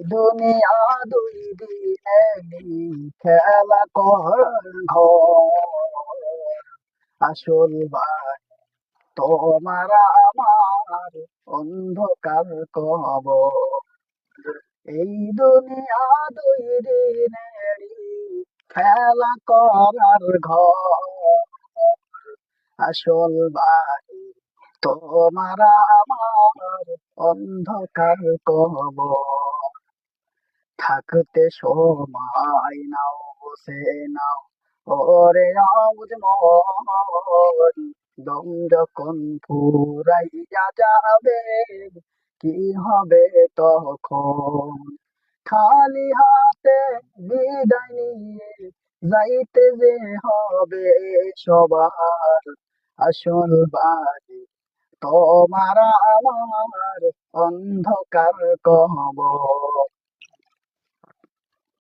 দুনিয়া দুই দিনেরই খেলা কর ঘর, আসল বাড়ি তোমার আমার অন্ধকার কবর। এই দুনিয়া দুই দিনেরই খেলা করার ঘর, আসল বাড়ি তোমার আমার অন্ধকার কবর। থাকতে সময় নাও বসে নাও ওরে আউজ মন, দম যখন ফুরাইয়া যাবে কি হবে তখন? খালি হাতে বিদায় নিয়ে যাইতে যে হবে সবার, আসল বাড়ি তোমার আমার অন্ধকার কবর।